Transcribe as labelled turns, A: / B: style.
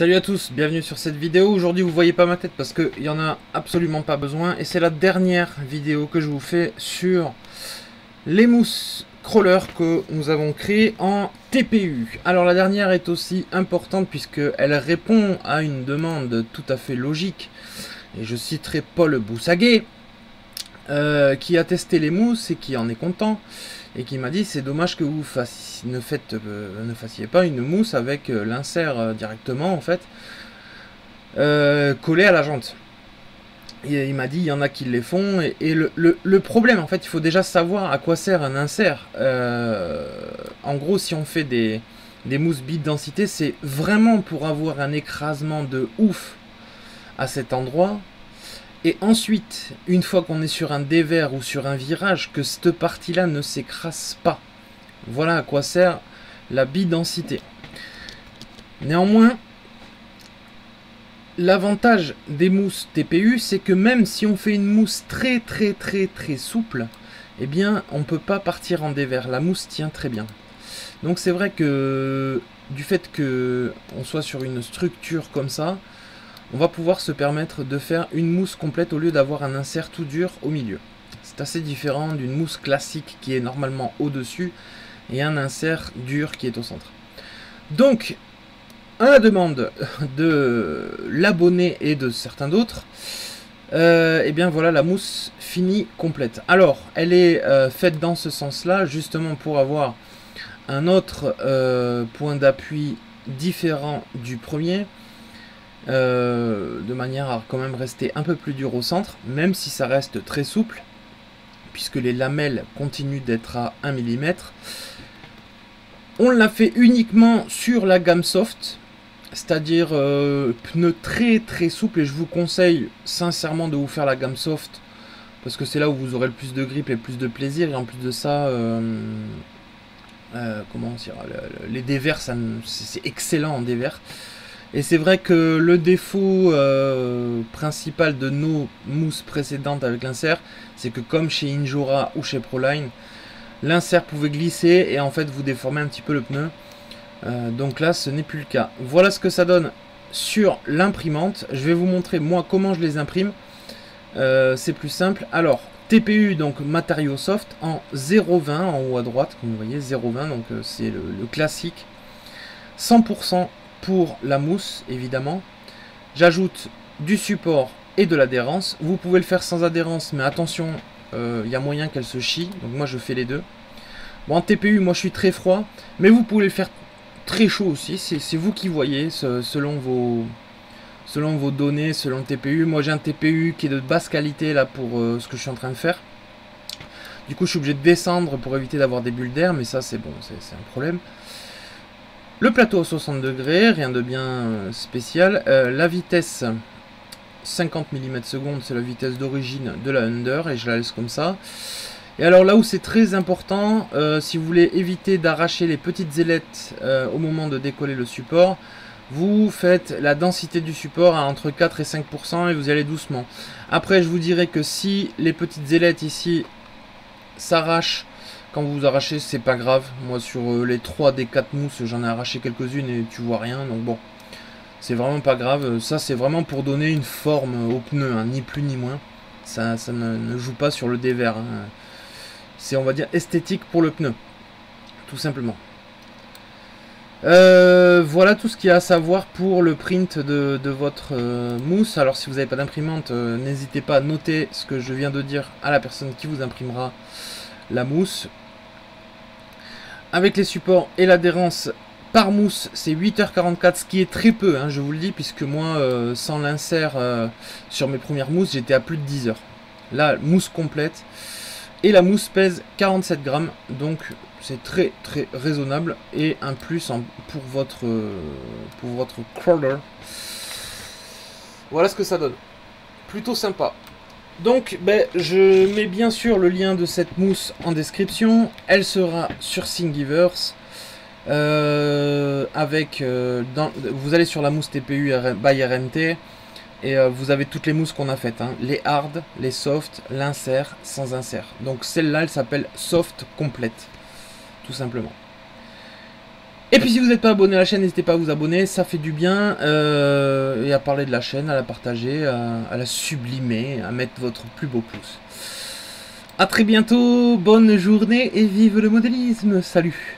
A: Salut à tous, bienvenue sur cette vidéo. Aujourd'hui vous voyez pas ma tête parce qu'il n'y en a absolument pas besoin. Et c'est la dernière vidéo que je vous fais sur les mousses crawlers que nous avons créées en TPU. Alors la dernière est aussi importante puisqu'elle répond à une demande tout à fait logique. Et je citerai Paul Boussaguet qui a testé les mousses et qui en est content. Et qui m'a dit c'est dommage que vous ne fassiez pas une mousse avec l'insert directement en fait collé à la jante. Et il m'a dit il y en a qui les font et le problème en fait il faut déjà savoir à quoi sert un insert. En gros si on fait des mousses bite densité c'est vraiment pour avoir un écrasement de ouf à cet endroit. Et ensuite, une fois qu'on est sur un dévers ou sur un virage, que cette partie-là ne s'écrase pas. Voilà à quoi sert la bidensité. Néanmoins, l'avantage des mousses TPU, c'est que même si on fait une mousse très souple, eh bien, on ne peut pas partir en dévers. La mousse tient très bien. Donc c'est vrai que du fait qu'on soit sur une structure comme ça, on va pouvoir se permettre de faire une mousse complète au lieu d'avoir un insert tout dur au milieu. C'est assez différent d'une mousse classique qui est normalement au-dessus et un insert dur qui est au centre. Donc, à la demande de l'abonné et de certains d'autres, et bien voilà la mousse finie complète. Alors, elle est faite dans ce sens-là, justement pour avoir un autre point d'appui différent du premier. De manière à quand même rester un peu plus dur au centre, même si ça reste très souple, puisque les lamelles continuent d'être à 1 mm. On l'a fait uniquement sur la gamme soft, c'est-à-dire pneus très souple, et je vous conseille sincèrement de vous faire la gamme soft, parce que c'est là où vous aurez le plus de grip et le plus de plaisir, et en plus de ça, comment dire, les dévers, c'est excellent en dévers. Et c'est vrai que le défaut principal de nos mousses précédentes avec l'insert, c'est que comme chez Injora ou chez Proline, l'insert pouvait glisser et en fait vous déformer un petit peu le pneu. Donc là ce n'est plus le cas. Voilà ce que ça donne sur l'imprimante. Je vais vous montrer moi comment je les imprime. C'est plus simple. Alors TPU, donc matériau soft, en 0,20 en haut à droite, comme vous voyez, 0,20, donc c'est le classique. 100% pour la mousse évidemment. J'ajoute du support et de l'adhérence. Vous pouvez le faire sans adhérence, mais attention, il y a moyen qu'elle se chie, donc moi je fais les deux. Bon, en TPU moi je suis très froid, mais vous pouvez le faire très chaud aussi, c'est vous qui voyez selon vos données, selon le TPU. Moi j'ai un TPU qui est de basse qualité là pour ce que je suis en train de faire. Du coup je suis obligé de descendre pour éviter d'avoir des bulles d'air, mais ça c'est bon, c'est un problème. Le plateau à 60 degrés, rien de bien spécial. La vitesse 50 mm/s, c'est la vitesse d'origine de la Under et je la laisse comme ça. Et alors là où c'est très important, si vous voulez éviter d'arracher les petites ailettes au moment de décoller le support, vous faites la densité du support à entre 4 et 5% et vous allez doucement. Après je vous dirais que si les petites ailettes ici s'arrachent, quand vous arrachez, c'est pas grave. Moi, sur les 3 des 4 mousses, j'en ai arraché quelques-unes et tu vois rien. Donc bon, c'est vraiment pas grave. Ça, c'est vraiment pour donner une forme au pneu, hein, ni plus ni moins. Ça ne joue pas sur le dévers. Hein. C'est, on va dire, esthétique pour le pneu. Tout simplement. Voilà tout ce qu'il y a à savoir pour le print de votre mousse. Alors, si vous n'avez pas d'imprimante, n'hésitez pas à noter ce que je viens de dire à la personne qui vous imprimera la mousse. Avec les supports et l'adhérence par mousse, c'est 8h44, ce qui est très peu, hein, je vous le dis, puisque moi, sans l'insert sur mes premières mousses, j'étais à plus de 10 heures. Là, mousse complète. Et la mousse pèse 47 grammes, donc c'est très raisonnable. Et un plus pour votre crawler. Voilà ce que ça donne. Plutôt sympa. Donc, je mets bien sûr le lien de cette mousse en description. Elle sera sur Thingiverse. Vous allez sur la mousse TPU by RMT et vous avez toutes les mousses qu'on a faites. Hein. Les hard, les soft, l'insert, sans insert. Donc celle-là, elle s'appelle soft complète. Tout simplement. Et puis si vous n'êtes pas abonné à la chaîne, n'hésitez pas à vous abonner, ça fait du bien. Et à parler de la chaîne, à la partager, à la sublimer, à mettre votre plus beau pouce. A très bientôt, bonne journée et vive le modélisme, salut!